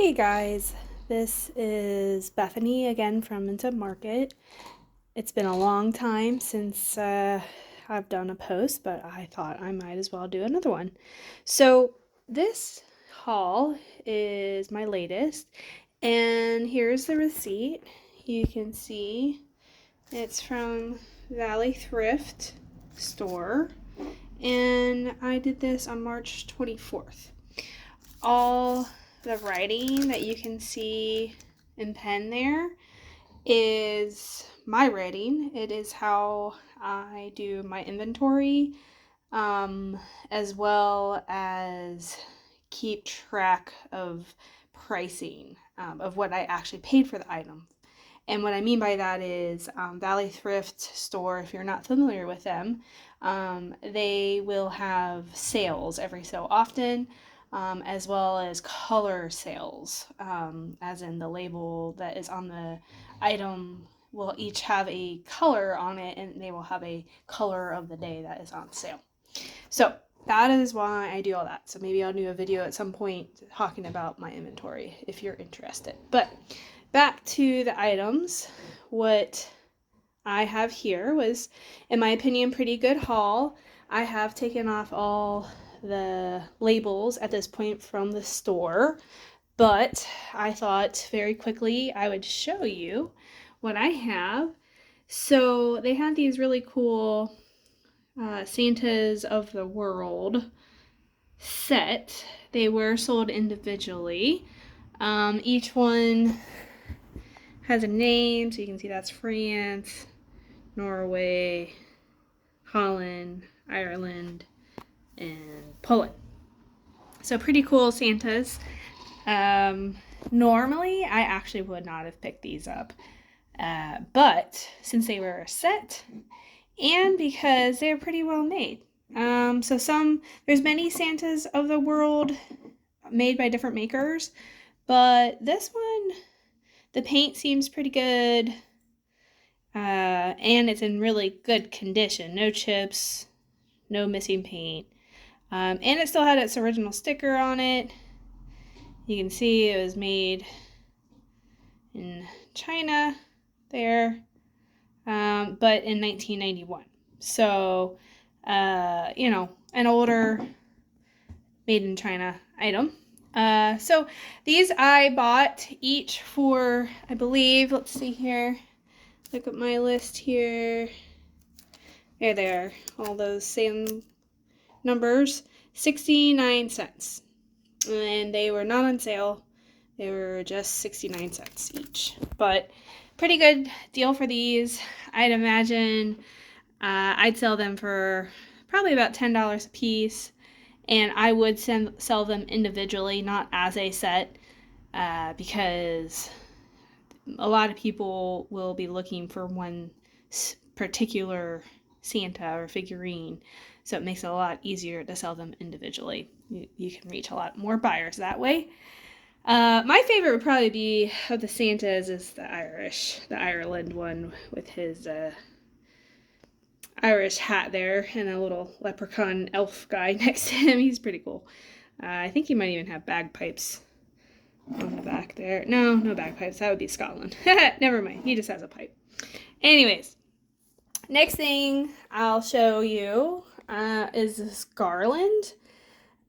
Hey guys, this is Bethany again from Into Market. It's been a long time since I've done a post, but I thought I might as well do another one. So, this haul is my latest, and here's the receipt. You can see it's from Valley Thrift store, and I did this on March 24th. All the writing that you can see in pen there is my writing. It is how I do my inventory, as well as keep track of pricing, of what I actually paid for the item. And what I mean by that is Valley Thrift store, if you're not familiar with them, they will have sales every so often, as well as color sales, as in the label that is on the item will each have a color on it, and they will have a color of the day that is on sale. So that is why I do all that. So maybe I'll do a video at some point talking about my inventory if you're interested. But back to the items. What I have here was, in my opinion, pretty good haul. I have taken off all the labels at this point from the store, but I thought very quickly I would show you what I have. So they have these really cool Santas of the World set. They were sold individually. Each one has a name, so you can see that's France, Norway, Holland, Ireland, and Poland. So pretty cool Santas. Normally, I actually would not have picked these up, but since they were a set, and because they're pretty well made. There's many Santas of the world made by different makers, but this one, the paint seems pretty good, and it's in really good condition. No chips, no missing paint, and it still had its original sticker on it. You can see it was made in China there, but in 1991. So, an older made in China item. So these I bought each for, I believe, let's see here, look at my list here. There they are, all those same numbers, 69 cents. And they were not on sale. They were just 69 cents each. But pretty good deal for these. I'd imagine I'd sell them for probably about $10 a piece. And I would sell them individually, not as a set, because a lot of people will be looking for one particular Santa or figurine. So it makes it a lot easier to sell them individually. You can reach a lot more buyers that way. My favorite would probably be of the Santas is the Ireland one with his Irish hat there and a little leprechaun elf guy next to him. He's pretty cool. I think he might even have bagpipes on the back there. No bagpipes. That would be Scotland. Never mind. He just has a pipe. Anyways, next thing I'll show you is this garland.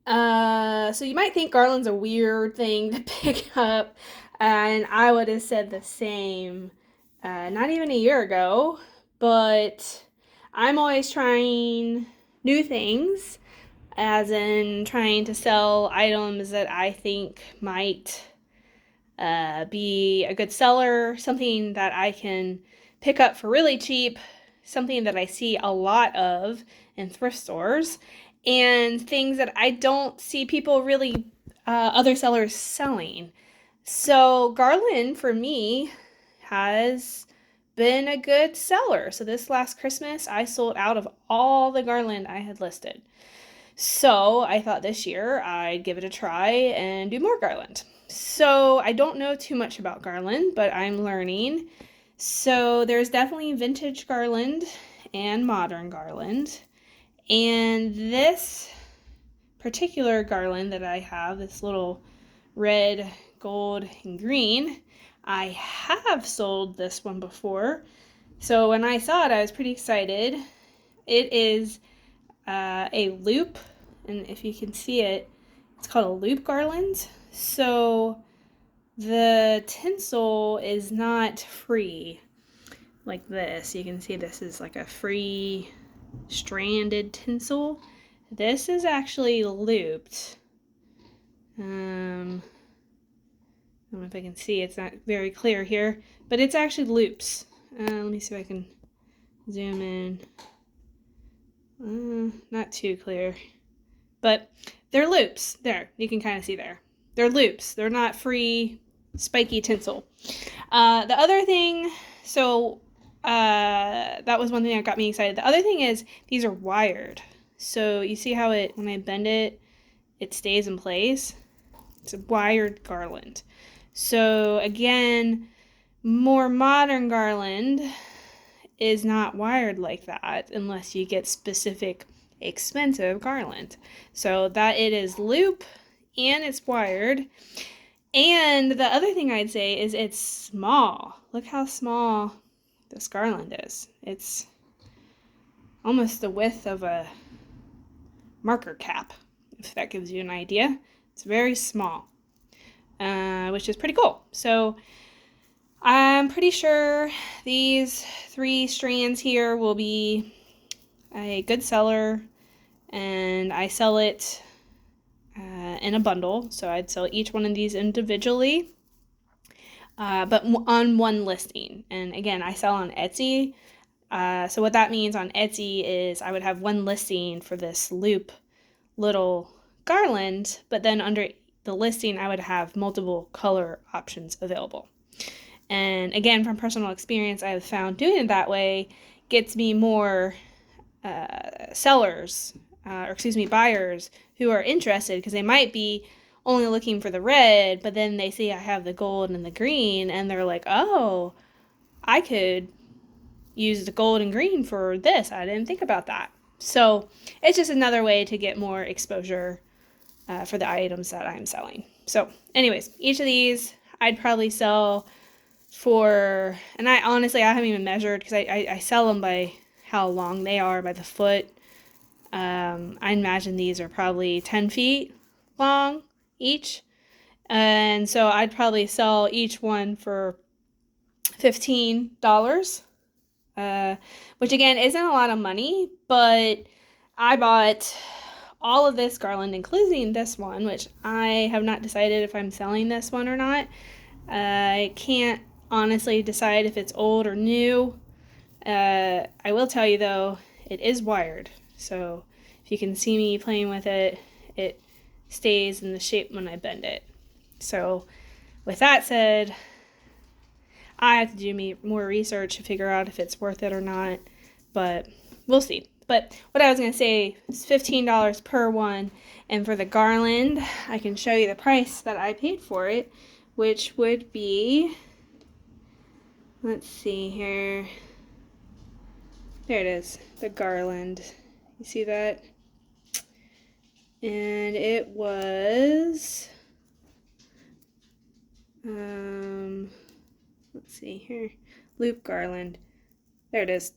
So you might think garland's a weird thing to pick up, and I would have said the same not even a year ago, but I'm always trying new things, as in trying to sell items that I think might be a good seller, something that I can pick up for really cheap, something that I see a lot of in thrift stores, and things that I don't see people really, other sellers selling. So garland for me has been a good seller. So this last Christmas, I sold out of all the garland I had listed. So I thought this year I'd give it a try and do more garland. So I don't know too much about garland, but I'm learning. So there's definitely vintage garland and modern garland. And this particular garland that I have, this little red gold and green. I have sold this one before, so when I saw it, I was pretty excited. It is a loop, and if you can see it, it's called a loop garland. So the tinsel is not free like this. You can see this is like a free stranded tinsel. This is actually looped. I don't know if I can see, it's not very clear here, but it's actually loops. Let me see if I can zoom in. Not too clear, but they're loops. There, you can kind of see there. They're loops. They're not free spiky tinsel. The other thing, that was one thing that got me excited. The other thing is these are wired. So you see how when I bend it, it stays in place? It's a wired garland. So again, more modern garland is not wired like that unless you get specific expensive garland. So that it is loop and it's wired. And the other thing I'd say is it's small. Look how small this garland is. It's almost the width of a marker cap, if that gives you an idea. It's very small, which is pretty cool. So I'm pretty sure these 3 strands here will be a good seller, and I sell it in a bundle. So I'd sell each one of these individually, but on one listing. And again, I sell on Etsy. So what that means on Etsy is I would have one listing for this loop little garland, but then under the listing I would have multiple color options available. And again, from personal experience, I have found doing it that way gets me more buyers who are interested, because they might be only looking for the red, but then they see I have the gold and the green, and they're like, oh, I could use the gold and green for this. I didn't think about that. So it's just another way to get more exposure for the items that I'm selling. So anyways, each of these I'd probably sell for, and I haven't even measured, because I sell them by how long they are, by the foot. I imagine these are probably 10 feet long each. And so I'd probably sell each one for $15, which again isn't a lot of money, but I bought all of this garland, including this one, which I have not decided if I'm selling this one or not. I can't honestly decide if it's old or new. I will tell you though, it is wired. So if you can see me playing with it, it stays in the shape when I bend it. So with that said, I have to do more research to figure out if it's worth it or not, but we'll see. But what I was going to say is $15 per one, and for the garland, I can show you the price that I paid for it, which would be, let's see here, there it is, the garland. You see that? And it was, let's see here, loop garland. There it is,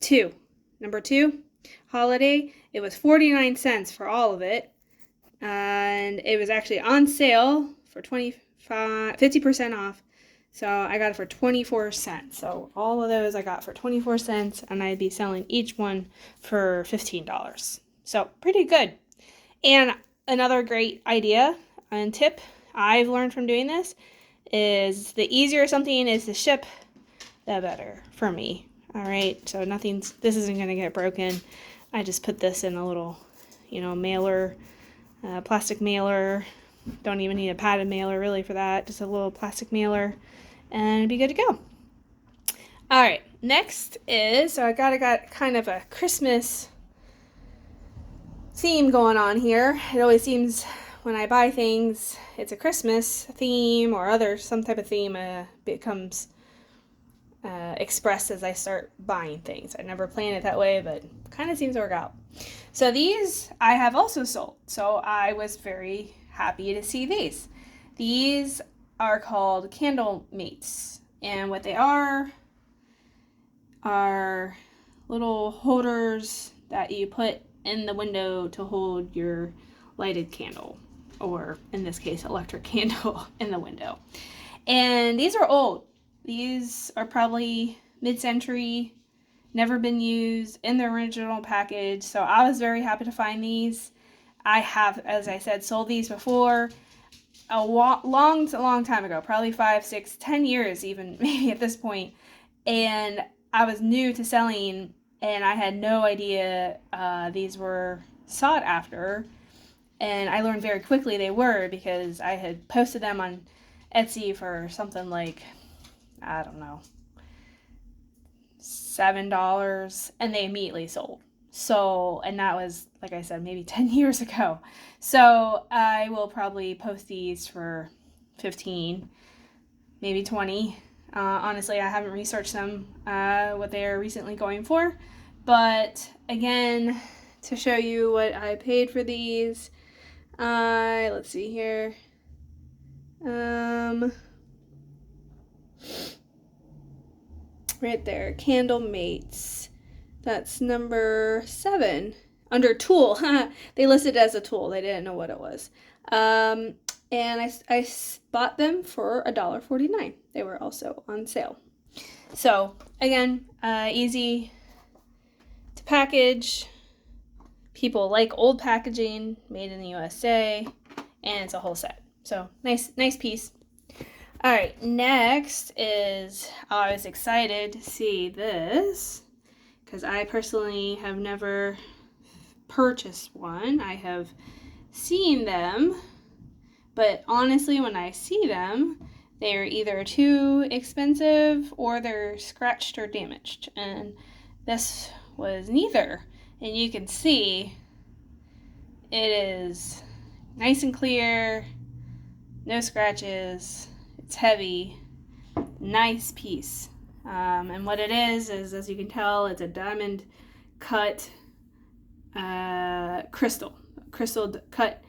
number 2, holiday. It was 49 cents for all of it. And it was actually on sale for 50% off. So I got it for 24 cents. So all of those I got for 24 cents, and I'd be selling each one for $15. So pretty good. And another great idea and tip I've learned from doing this is the easier something is to ship, the better for me. All right, so this isn't going to get broken. I just put this in a little, mailer, plastic mailer. Don't even need a padded mailer really for that, just a little plastic mailer, and it'd be good to go. All right, next is, so I got kind of a Christmas theme going on here. It always seems when I buy things, it's a Christmas theme or some type of theme becomes expressed as I start buying things. I never planned it that way, but kind of seems to work out. So these I have also sold. So I was very happy to see these. These are called candle mates. And what they are little holders that you put in the window to hold your lighted candle, or in this case, electric candle in the window. And these are old. These are probably mid-century, never been used in the original package. So I was very happy to find these. I have, as I said, sold these before a long time ago, probably 5, 6, 10 years even, maybe at this point. And I was new to selling, and I had no idea these were sought after. And I learned very quickly they were, because I had posted them on Etsy for something like, I don't know, $7, and they immediately sold. So, and that was, like I said, maybe 10 years ago. So I will probably post these for 15, maybe 20. Honestly, I haven't researched them, what they are recently going for. But again, to show you what I paid for these, let's see here. Right there, Candle Mates. That's number 7 under tool. They listed it as a tool. They didn't know what it was. And I bought them for $1.49. They were also on sale. So again, easy to package. People like old packaging, made in the USA, and it's a whole set. So nice piece. All right, next is, I was excited to see this, because I personally have never purchased one. I have seen them, but honestly, when I see them, they're either too expensive or they're scratched or damaged, and this was neither. And you can see it is nice and clear, no scratches, it's heavy, nice piece. And what it is, as you can tell, it's a diamond cut crystal cut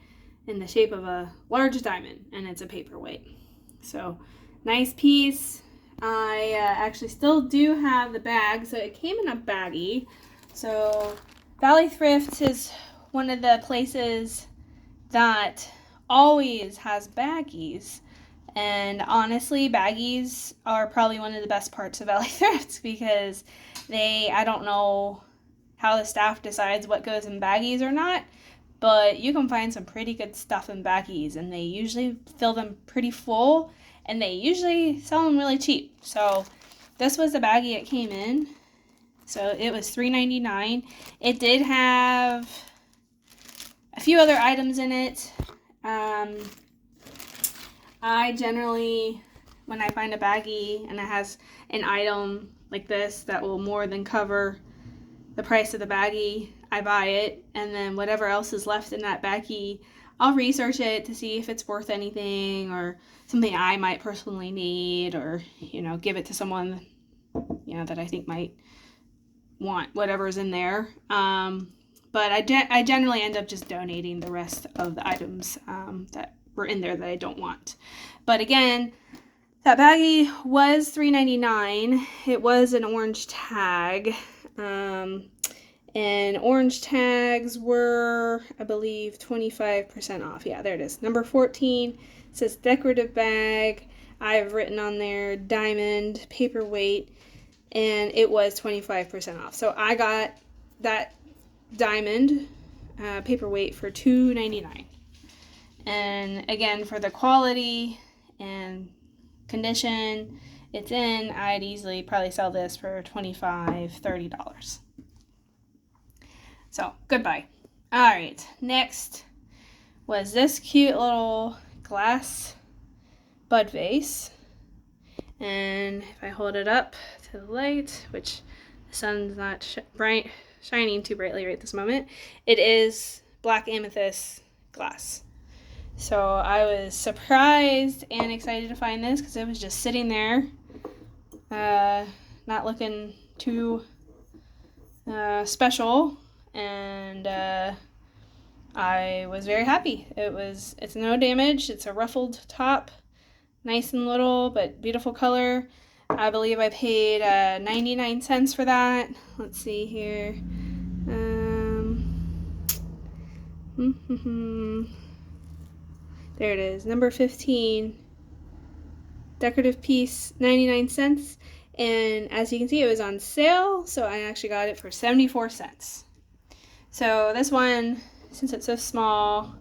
in the shape of a large diamond, and it's a paperweight. So nice piece. I actually still do have the bag, so it came in a baggie. So Valley Thrift is one of the places that always has baggies. And honestly, baggies are probably one of the best parts of Valley Thrift, because I don't know how the staff decides what goes in baggies or not, but you can find some pretty good stuff in baggies, and they usually fill them pretty full, and they usually sell them really cheap. So this was the baggie it came in. So it was $3.99. It did have a few other items in it. I generally, when I find a baggie and it has an item like this that will more than cover the price of the baggie, I buy it, and then whatever else is left in that baggie, I'll research it to see if it's worth anything or something I might personally need, or, give it to someone, that I think might want whatever's in there. But I generally end up just donating the rest of the items that were in there that I don't want. But again, that baggie was $3.99. It was an orange tag. And orange tags were, I believe, 25% off. Yeah, there it is. Number 14 says decorative bag. I've written on there diamond paperweight, and it was 25% off. So I got that diamond paperweight for $2.99. And again, for the quality and condition it's in, I'd easily probably sell this for $25, $30. So, goodbye. Alright, next was this cute little glass bud vase. And if I hold it up to the light, which the sun's not shining too brightly right this moment, it is black amethyst glass. So I was surprised and excited to find this, because it was just sitting there, not looking too special, and I was very happy. It's no damage. It's a ruffled top, nice and little, but beautiful color. I believe I paid 99 cents for that. Let's see here. There it is, number 15. Decorative piece, 99 cents. And as you can see, it was on sale, so I actually got it for 74 cents. So this one, since it's so small,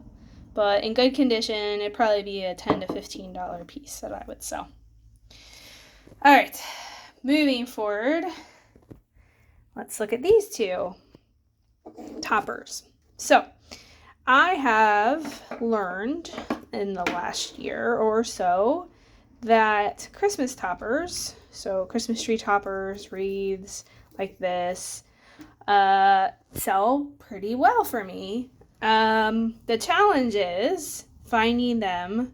but in good condition, it'd probably be a $10 to $15 piece that I would sell. All right, moving forward, let's look at these two toppers. So I have learned in the last year or so that Christmas toppers, so Christmas tree toppers, wreaths like this, sell pretty well for me. The challenge is finding them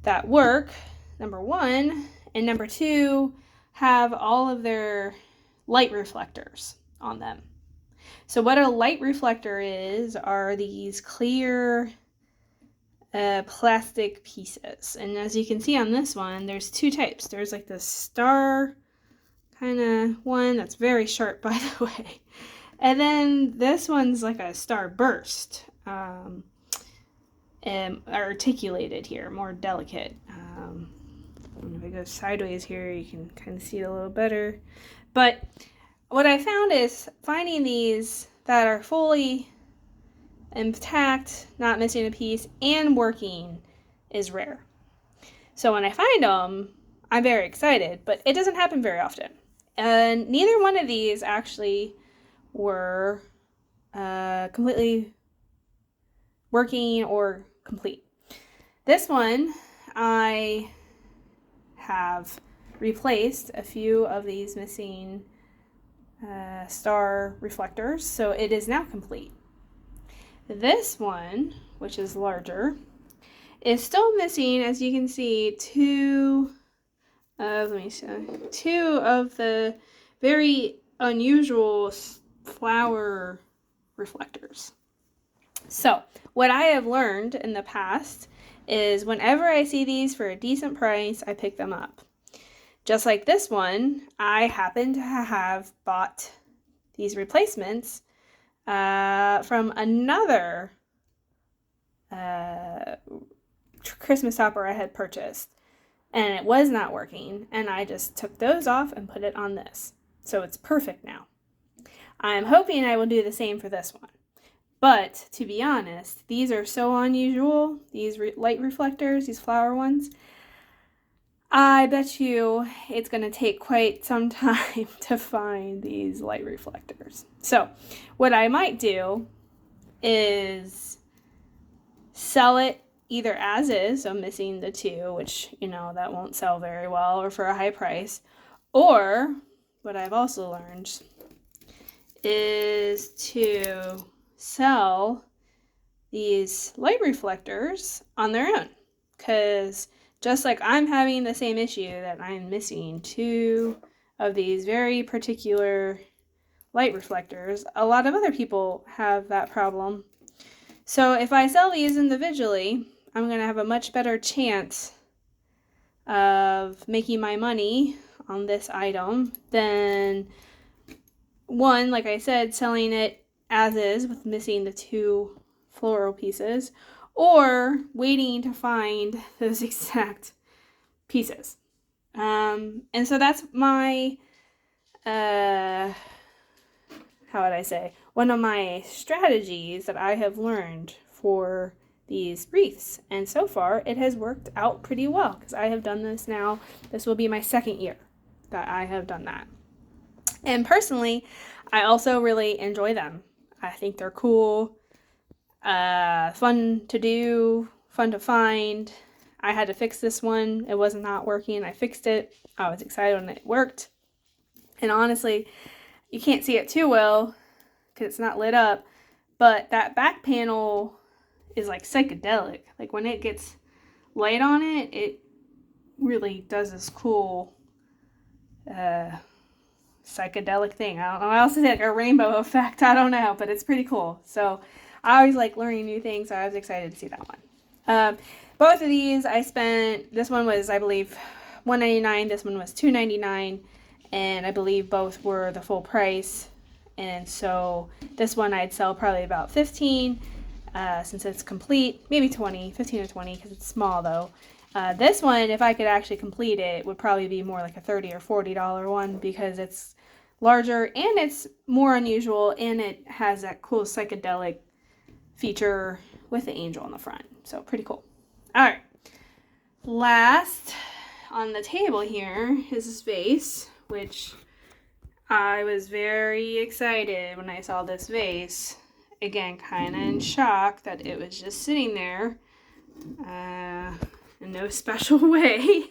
that work, number one, and number two, have all of their light reflectors on them. So what a light reflector is are these clear plastic pieces. And as you can see on this one, there's two types. There's like the star kind of one that's very sharp, by the way. And then this one's like a star burst, and articulated here, more delicate. If I go sideways here, you can kind of see it a little better. But what I found is finding these that are fully intact, not missing a piece, and working is rare. So when I find them, I'm very excited, but it doesn't happen very often. And neither one of these actually were completely working or complete. This one, I have replaced a few of these missing star reflectors, so it is now complete. This one, which is larger, is still missing, as you can see, two of the very unusual flower reflectors. So what I have learned in the past is whenever I see these for a decent price, I pick them up. Just like this one, I happen to have bought these replacements from another Christmas topper I had purchased, and it was not working, and I just took those off and put it on this. So it's perfect now. I'm hoping I will do the same for this one. But to be honest, these are so unusual, these light reflectors, these flower ones. I bet you it's going to take quite some time to find these light reflectors. So what I might do is sell it either as is, so missing the two, which, that won't sell very well or for a high price. Or what I've also learned is to sell these light reflectors on their own, because just like I'm having the same issue that I'm missing two of these very particular light reflectors, a lot of other people have that problem. So if I sell these individually, I'm going to have a much better chance of making my money on this item than one, like I said, selling it as is with missing the two floral pieces, or waiting to find those exact pieces. And so that's my, how would I say, one of my strategies that I have learned for these wreaths. And so far, it has worked out pretty well, because I have done this now. This will be my second year that I have done that. And personally, I also really enjoy them. I think they're cool, fun to do, fun to find. I had to fix this one. It was not working. I fixed it. I was excited when it worked. And honestly, you can't see it too well because it's not lit up, but that back panel is like psychedelic. Like when it gets light on it, it really does this cool psychedelic thing. I don't know. I also say like a rainbow effect. I don't know, but it's pretty cool. So I always like learning new things. So I was excited to see that one. Both of these I spent, this one was, I believe, $1.99. This one was $2.99. And I believe both were the full price. And so this one I'd sell probably about 15 since it's complete. Maybe 20, 15 or 20 because it's small though. This one, if I could actually complete it, would probably be more like a $30 or $40 one because it's larger and it's more unusual and it has that cool psychedelic feature with the angel on the front. So pretty cool. All right. Last on the table here is this vase, which I was very excited when I saw this vase. Again, kind of in shock that it was just sitting there in no special way.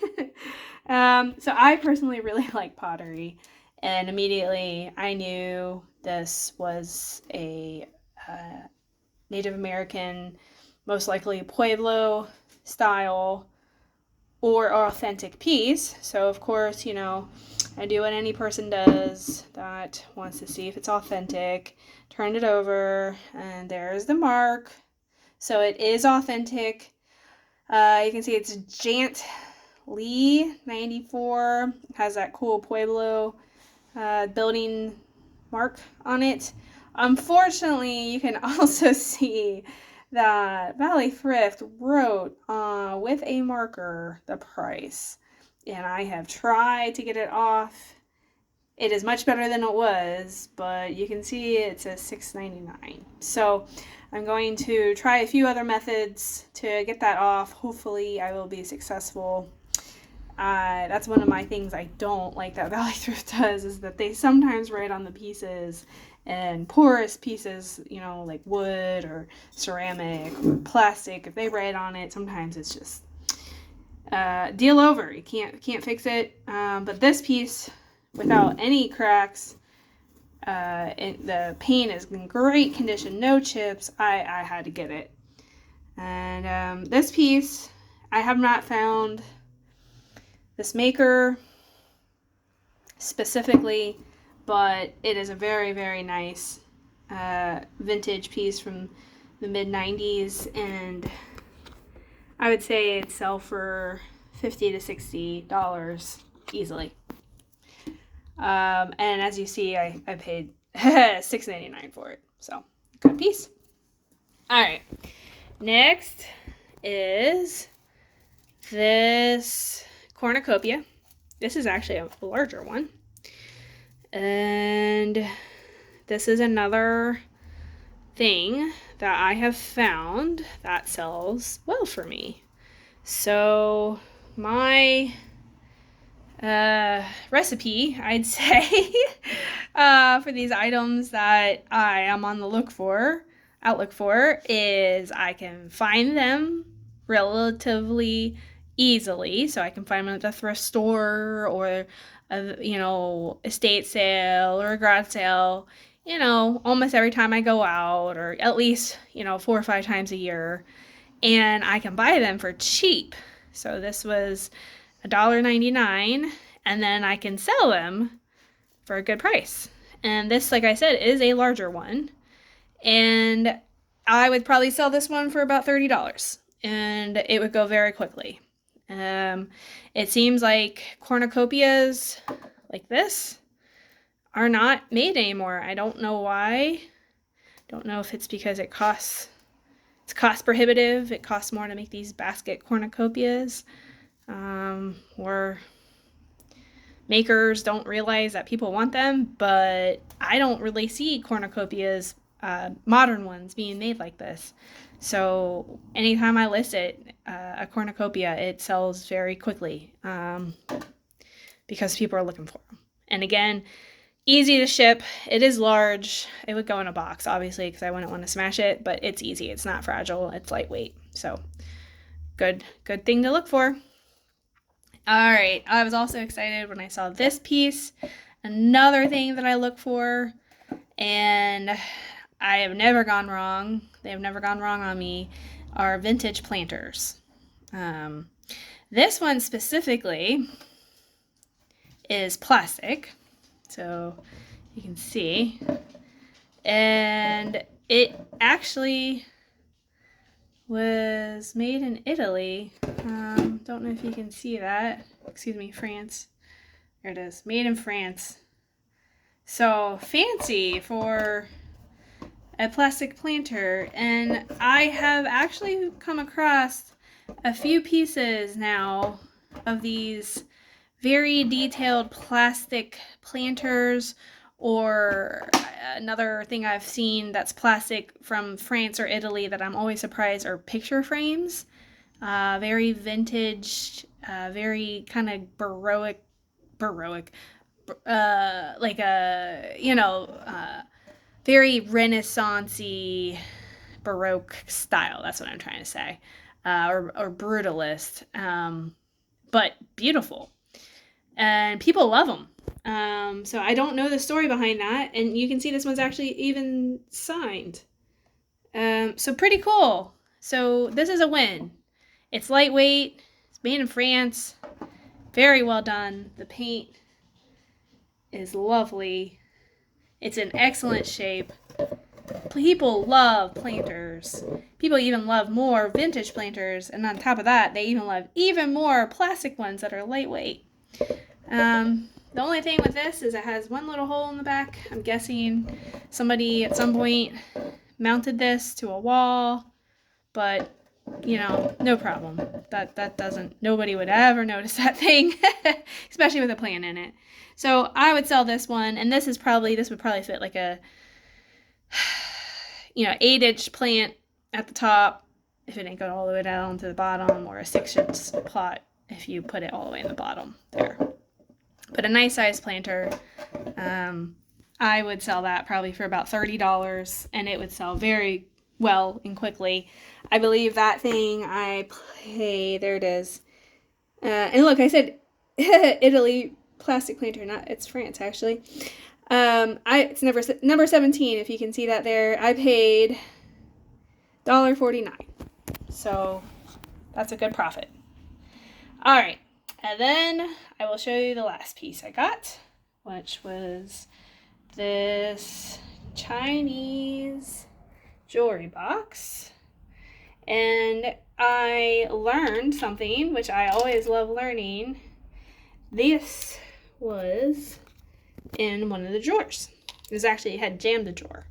So I personally really like pottery, and immediately I knew this was a Native American, most likely Pueblo style or authentic piece. So of course, you know, I do what any person does that wants to see if it's authentic. Turn it over, and there's the mark. So it is authentic. You can see it's Jant Lee 94. Has that cool Pueblo building mark on it. Unfortunately, you can also see that Valley Thrift wrote with a marker the price, and I have tried to get it off. It is much better than it was, but you can see it says $6.99. So I'm going to try a few other methods to get that off. Hopefully I will be successful. That's one of my things I don't like that Valley Thrift does, is that they sometimes write on the pieces, and porous pieces, you know, like wood or ceramic or plastic, if they write on it, sometimes it's just deal over. You can't fix it. But this piece, without any cracks, the paint is in great condition, no chips. I had to get it. And this piece, I have not found this maker specifically, but it is a very, very nice vintage piece from the mid-90s, and I would say it'd sell for $50 to $60 easily. And as you see, I paid $6.99 for it, so good piece. All right, next is this cornucopia. This is actually a larger one. And this is another thing that I have found that sells well for me. So my recipe, I'd say, for these items that I am on the outlook for, is I can find them relatively easily. So I can find them at the thrift store or a estate sale or a garage sale, almost every time I go out, or at least, 4 or 5 times a year, and I can buy them for cheap. So this was $1.99, and then I can sell them for a good price. And this, like I said, is a larger one, and I would probably sell this one for about $30, and it would go very quickly. It seems like cornucopias like this are not made anymore. I don't know why. Don't know if it's because it's cost prohibitive. It costs more to make these basket cornucopias, or makers don't realize that people want them, but I don't really see cornucopias, modern ones, being made like this. So anytime I list it, a cornucopia, it sells very quickly, because people are looking for them. And again, easy to ship. It is large. It would go in a box, obviously, because I wouldn't want to smash it, but it's easy. It's not fragile. It's lightweight. So good thing to look for. All right. I was also excited when I saw this piece. Another thing that I look for, and I have never gone wrong. They have never gone wrong on me, are vintage planters. This one specifically is plastic, so you can see, and it actually was made in Italy. Don't know if you can see that. Excuse me, France. There it is. Made in France. So fancy for a plastic planter. And I have actually come across a few pieces now of these very detailed plastic planters, or another thing I've seen that's plastic from France or Italy that I'm always surprised are picture frames. Very vintage, very kind of baroque, like a, very Renaissance-y, Baroque style. That's what I'm trying to say. Or brutalist, but beautiful. And people love them. So I don't know the story behind that. And you can see this one's actually even signed. So pretty cool. So this is a win. It's lightweight. It's made in France. Very well done. The paint is lovely. It's in excellent shape. People love planters. People even love more vintage planters. And on top of that, they even love even more plastic ones that are lightweight. The only thing with this is it has one little hole in the back. I'm guessing somebody at some point mounted this to a wall, but no problem. That doesn't, nobody would ever notice that thing, especially with a plant in it. So I would sell this one, and this would probably fit like a 8-inch plant at the top if it didn't go all the way down to the bottom, or a 6-inch plot if you put it all the way in the bottom there. But a nice size planter, I would sell that probably for about $30, and it would sell very well and quickly. I believe that thing I paid, there it is. And look, I said Italy plastic planter, it's France actually. It's number 17, if you can see that there. I paid $1.49. So that's a good profit. All right. And then I will show you the last piece I got, which was this Chinese jewelry box. And I learned something, which I always love learning. This was in one of the drawers. It had jammed the drawer.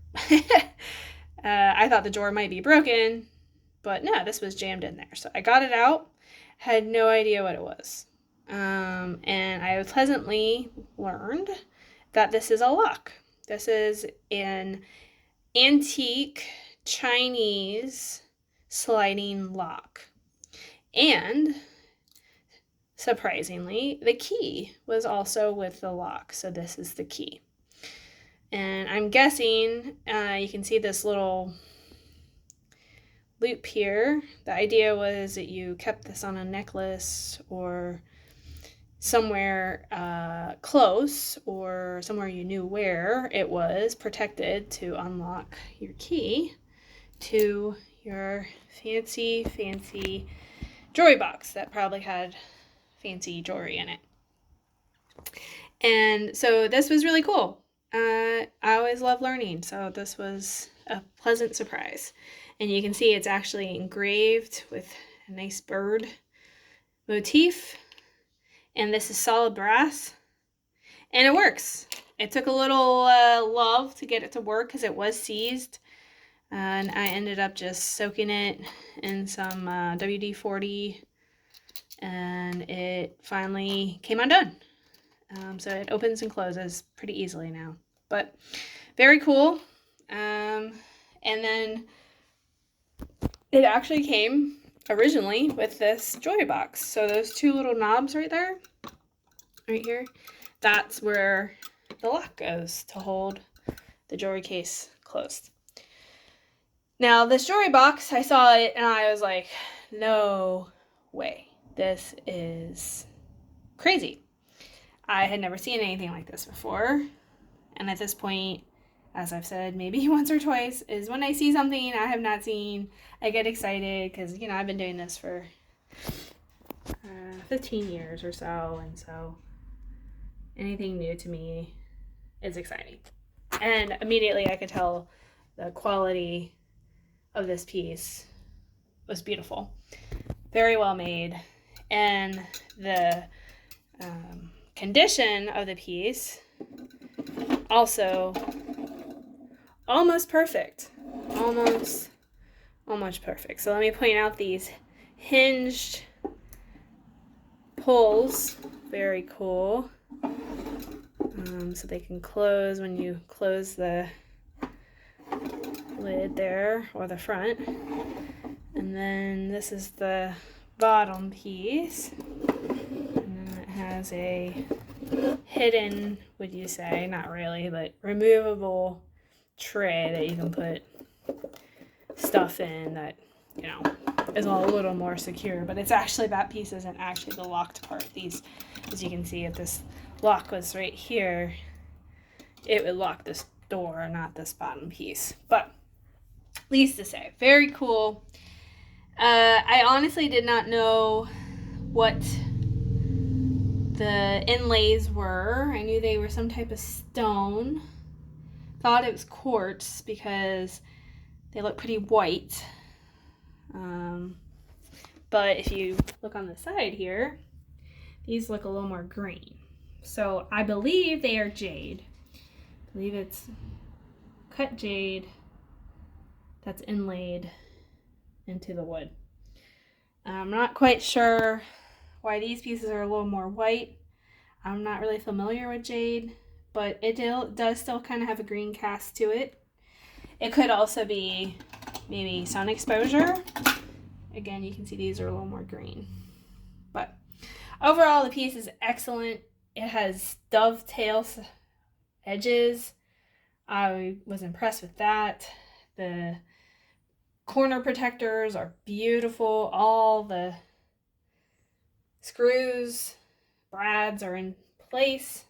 I thought the drawer might be broken, but no, this was jammed in there. So I got it out, had no idea what it was. And I pleasantly learned that this is a lock. This is an antique Chinese sliding lock. And surprisingly, the key was also with the lock. So this is the key. And I'm guessing you can see this little loop here. The idea was that you kept this on a necklace or somewhere close, or somewhere you knew where it was protected, to unlock your key to your fancy jewelry box that probably had fancy jewelry in it. And so this was really cool. I always love learning, so this was a pleasant surprise. And you can see it's actually engraved with a nice bird motif. And this is solid brass. And it works. It took a little love to get it to work because it was seized. And I ended up just soaking it in some WD-40. And it finally came undone. So it opens and closes pretty easily now. But very cool. And then it actually came originally with this jewelry box. So those two little knobs right there, right here, that's where the lock goes to hold the jewelry case closed. Now this jewelry box, I saw it and I was like, no way. This is crazy. I had never seen anything like this before. And at this point, as I've said maybe once or twice, is when I see something I have not seen, I get excited because, I've been doing this for 15 years or so. And so anything new to me is exciting. And immediately I could tell the quality of this piece was beautiful. Very well made. And the condition of the piece also almost perfect. Almost perfect. So let me point out these hinged pulls. Very cool. So they can close when you close the lid there, or the front. And then this is the bottom piece. And then it has a hidden, would you say, not really, but removable tray that you can put stuff in that, you know, is a little more secure. But it's actually, that piece isn't actually the locked part. These, as you can see, if this lock was right here, it would lock this door, not this bottom piece. But least to say, very cool. I honestly did not know what the inlays were. I knew they were some type of stone. Thought it was quartz because they look pretty white. But if you look on the side here, these look a little more green. So I believe they are jade. I believe it's cut jade that's inlaid into the wood. I'm not quite sure why these pieces are a little more white. I'm not really familiar with jade, but it does still kind of have a green cast to it. It could also be maybe sun exposure. Again, you can see these are a little more green. But overall, the piece is excellent. It has dovetail edges. I was impressed with that. The corner protectors are beautiful. All the screws, brads are in place.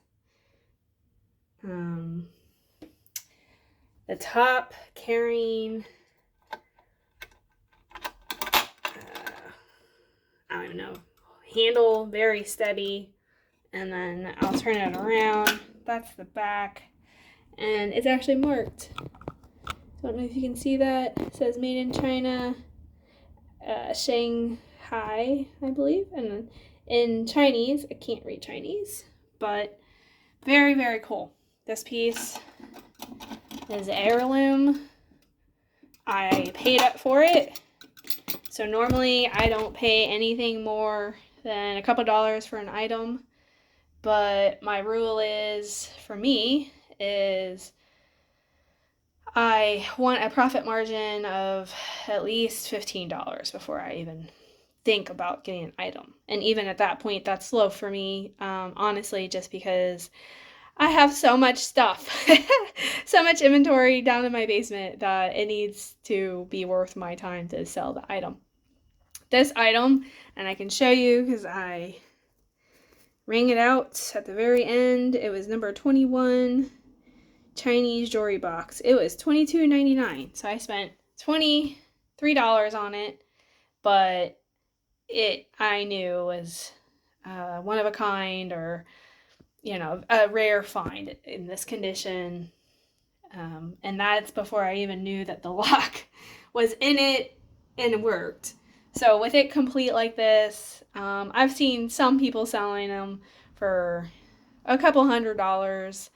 The top carrying, I don't even know, handle, very steady. And then I'll turn it around. That's the back. And it's actually marked. Don't know if you can see that. It says made in China, Shanghai, I believe. And in Chinese, I can't read Chinese, but very, very cool. This piece is heirloom. I paid up for it. So normally I don't pay anything more than a couple dollars for an item. But my rule is, for me, is I want a profit margin of at least $15 before I even think about getting an item. And even at that point, that's low for me, honestly, just because I have so much stuff, so much inventory down in my basement that it needs to be worth my time to sell the item. This item, and I can show you because I rang it out at the very end. It was number 21 Chinese jewelry box. It was $22.99. So I spent $23 on it, but I knew was one of a kind, or a rare find in this condition. And that's before I even knew that the lock was in it and worked. So with it complete like this, I've seen some people selling them for a couple $100.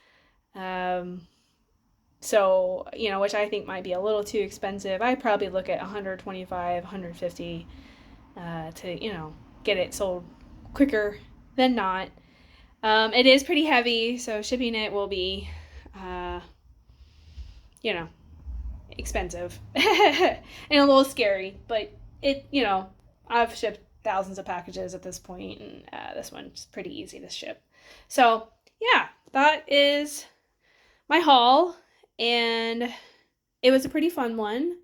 So, which I think might be a little too expensive. I'd probably look at $125, $150 to, get it sold quicker than not. It is pretty heavy, so shipping it will be, expensive and a little scary, but I've shipped thousands of packages at this point, and this one's pretty easy to ship. So, yeah, that is my haul, and it was a pretty fun one.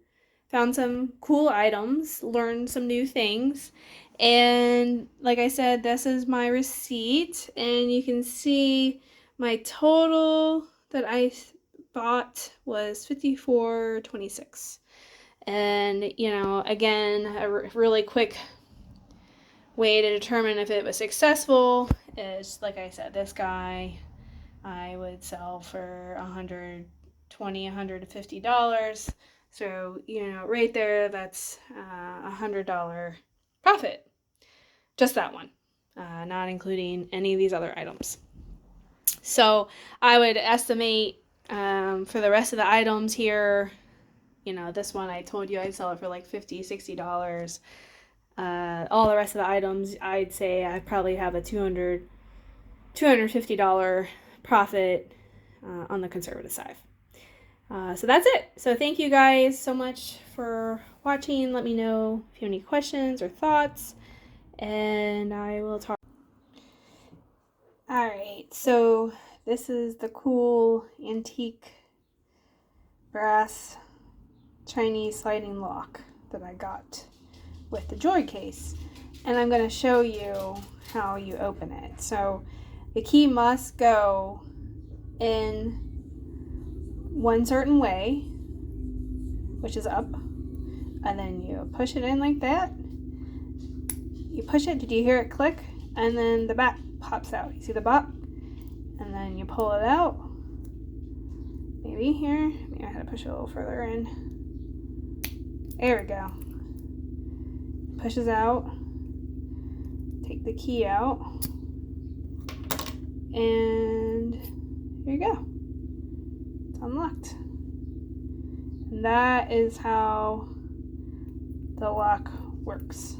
Found some cool items, learned some new things, and like I said, this is my receipt, and you can see my total that I bought was $54.26. And again, a really quick way to determine if it was successful is, like I said, this guy I would sell for $120, $150. So, right there, that's $100 profit. Just that one, not including any of these other items. So I would estimate for the rest of the items here, this one I told you I'd sell it for like $50, $60. All the rest of the items, I'd say I probably have a $250 profit on the conservative side. So that's it. So thank you guys so much for watching. Let me know if you have any questions or thoughts, and I will talk. Alright, so this is the cool antique brass Chinese sliding lock that I got with the Joy case. And I'm going to show you how you open it. So the key must go in one certain way, which is up. And then you push it in like that. You push it, did you hear it click? And then the back pops out. You see the back? And then you pull it out. Maybe here. Maybe I had to push it a little further in. There we go. Pushes out. Take the key out. And here you go. It's unlocked. And that is how the lock works.